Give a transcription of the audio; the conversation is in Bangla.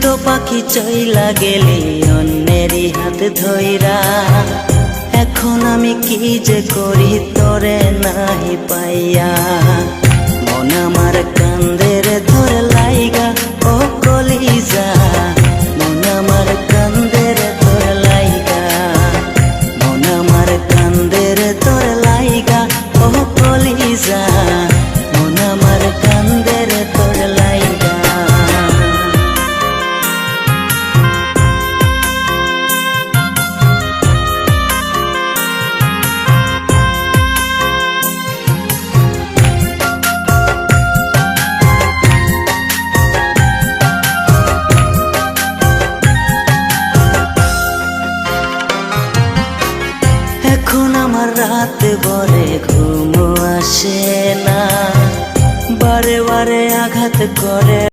তো পাখি চইলা গেলি অন্যেরই হাত ধইরা। এখন আমি কি যে করি তোরে নাহি পাইয়া। মন আমার কান্দে রে তোর লাইগা ও কলিজা। মন আমার কান্দে রে তোর লাইগা। মন আমার কান্দে রে তোর লাইগা ও কলিজা। মন আমার কান্দে রে তোর লাইগা। এখন আমার রাত ভরে ঘুম আসে না, বারে বারে আঘাত করে।